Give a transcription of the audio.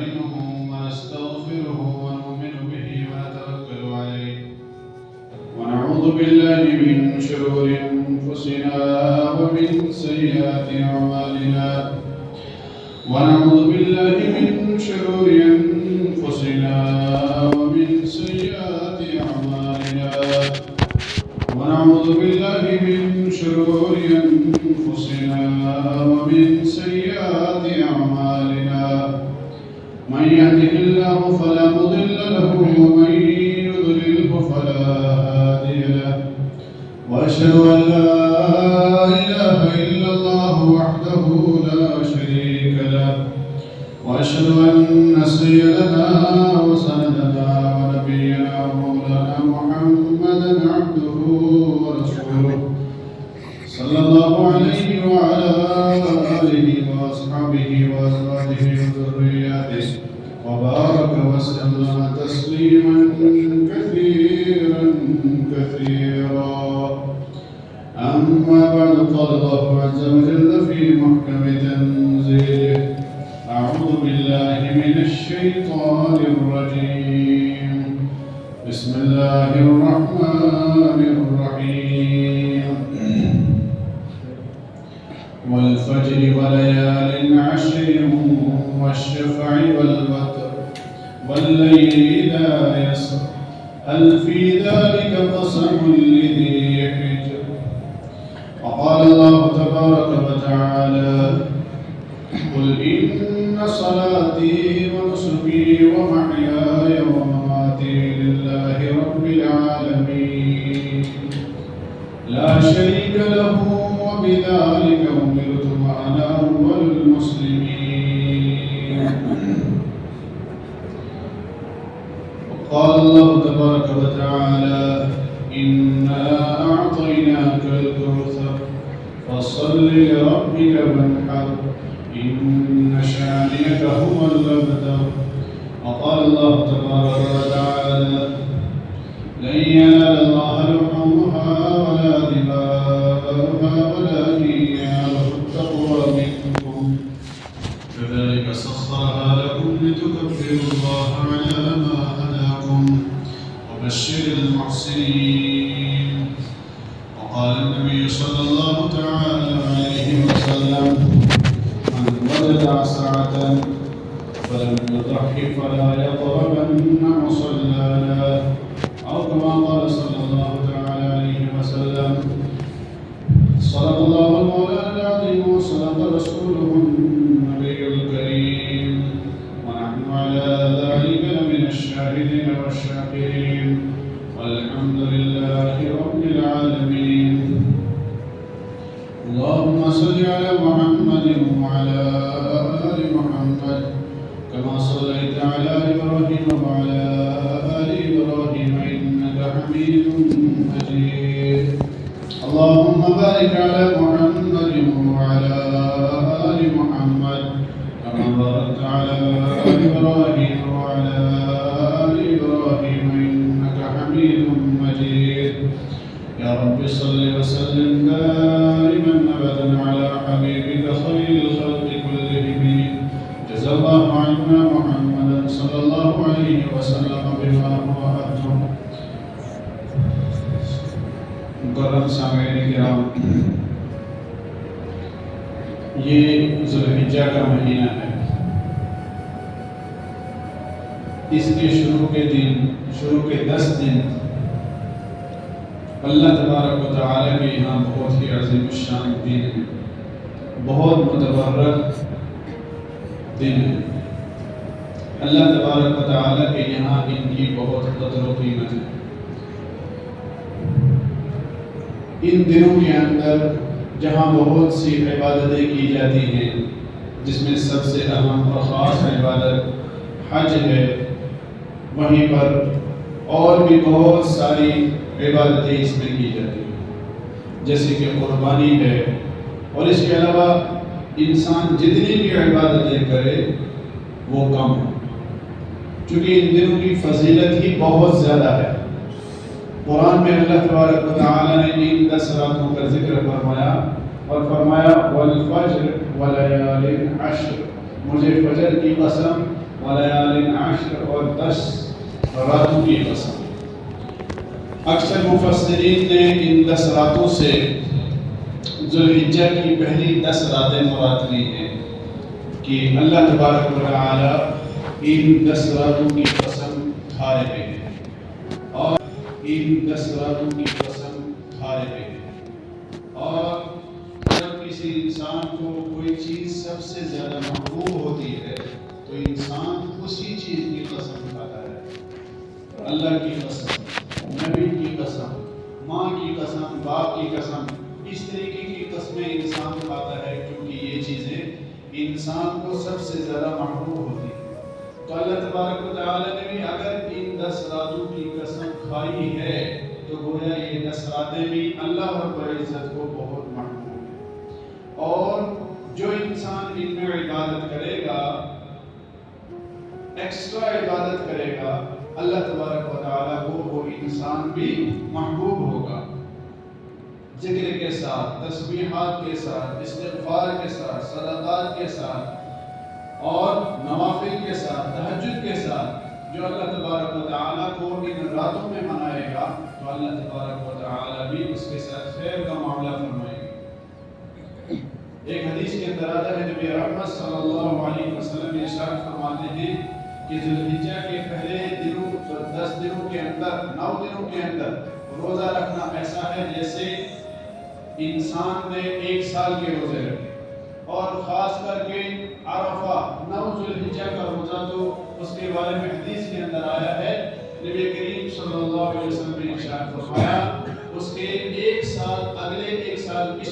ونستعينه ونستغفره ونؤمن به ونتوكل عليه ونعوذ بالله من شرور أنفسنا ومن سيئات أعمالنا ونعوذ بالله من شرور أنفسنا ومن سيئات أعمالنا ونعوذ بالله من شرور أنفسنا ومن سيئات أعمالنا من يهده الله فلا مضل له ومن يضلله فلا هادي له وأشهد أن لا إله إلا الله وحده لا شريك له وأشهد أن سيدنا وسندنا ونبينا ومولانا محمدا عبده ورسوله صلى الله عليه وعلى آله وأصحابه وأزواجه وذرياته وبارك وسلم تسليما كثيرا كثيرا أما بعد قال الله عز وجل في محكم تنزيله أعوذ بالله من الشيطان الرجيم بسم الله الرحمن الرحيم والفجر وليال عشر والشفع والوتر والليل إذا يسر هل في ذلك قسم لذي حجر وقال الله تبارك وتعالى قل إن صلاتي ونسكي ومحياي ومماتي لله رب العالمين لا شريك له وبذلك أمرت وأنا أول المسلمين وقال الله تبارك وتعالى إنا أعطيناك الكوثر فصل لربك وانحر إن شانئك هو الأبتر وقال الله تبارك وتعالى لن ينال الله لحومها ولا دماؤها ولكن يناله التقوى منكم كذلك سخرها لكم لتكبروا الله على ما هداكم وبشر المحسنين وقال النبي صلى الله تعالى عليه وسلم من وجد سعة فلم يضحي فلا يقربن مصلانا أو كما قال صلى الله تعالى عليه وسلم صدق الله المولى العظيم وصدق رسوله النبي الكريم ونحن على ذلك لمن الشاهدين والشاكرين والحمد لله رب العالمين اللهم صل على محمد وعلى آل محمد كما صليت على إبراهيم وعلى آل إبراهيم إنك حميد مجيد اللهم بارك على محمد وعلى آل محمد كما باركت على إبراهيم وعلى آل إبراهيم إنك حميد مجيد يا رب صل وسلم دائما أبدا على حبيبك خير الخلق كلهم جزا الله عنا محمدا صلى الله عليه وسلم بما هو أهله मुकर्रम सामईन किराम ये ज़ुल्हिज्जा का महीना है। इसके शुरू के 10 दिन अल्लाह तबारक व तआला के यहाँ बहुत ही अज़ीम शान दिन है, बहुत मुतबर्रक दिन है। अल्लाह तबारक व तआला के यहाँ इनकी बहुत कदर व कीमत है। इन दिनों के अंदर जहाँ बहुत सी इबादतें की जाती हैं, जिसमें सबसे अहम और ख़ास इबादत हज है, वहीं पर और भी बहुत सारी इबादतें इसमें की जाती हैं, जैसे कि कुर्बानी है। और इसके अलावा इंसान जितनी भी इबादतें करे वो कम है, क्योंकि इन दिनों की फजीलत ही बहुत ज़्यादा है। कुरान में अल्लाह तबारक व तआला ने इन 10 रातों का जिक्र फरमाया और फरमाया वल फज्र व लयालिन अश्र, मुझे फजर की कसम वलयालिन आश्र और 10 रातों की कसम। अक्सर मुफस्सिरीन ने इन 10 रातों से ज़ुल्हिज्जा की पहली 10 रातें मुराद ली हैं कि अल्लाह तबारक व तआला इन 10 रातों की कसम खा रहे हैं और इन 10 रातों की कसम खा रहे हैं। और जब किसी इंसान को कोई चीज़ सबसे ज़्यादा महबूब होती है तो इंसान उसी चीज़ की कसम खाता है। अल्लाह की कसम, नबी की कसम, माँ की कसम, बाप की कसम, इस तरीके की कस्में इंसान खाता है क्योंकि ये चीज़ें इंसान को सबसे ज़्यादा महबूब होती है। तो अल्लाह तबारक व तआला ने भी अगर इन 10 रातों की कसम खाई है तो गोया ये 10 रातें भी अल्लाह रब्बुल इज़्ज़त को बहुत महबूब है। और जो इंसान इनमें इबादत करेगा, एक्स्ट्रा इबादत करेगा, अल्लाह तबारक व तआला को वो इंसान भी महबूब होगा। जिक्र के साथ, तस्बीहात के साथ, इस्तिग़फ़ार के साथ, सदक़ात के साथ और नवाफिल के साथ, तहज्जुद के साथ जो अल्लाह तबारक व तआला को इन रातों में मनाएगा तो अल्लाह तबारक व तआला भी उसके साथ खैर का मामला फरमाएगा। एक हदीस के अंदर आता है, नबी रहमत सल्लल्लाहु अलैहि वसल्लम इरशाद फरमाते हैं कि ज़ुल्हिज्जा के पहले दिनों 10 दिनों के अंदर, 9 दिनों के अंदर रोज़ा रखना ऐसा है जैसे इंसान ने 1 साल के रोज़े रखे। और ख़ास करके अरफा 9 ज़ुल्हिज्जा का रोज़ा तो उसके बारे में हदीस के अंदर आया है, नबी करीम सल्लल्लाहु अलैहि वसल्लम ने इरशाद फरमाया उसके 1 साल, अगले 1 साल इस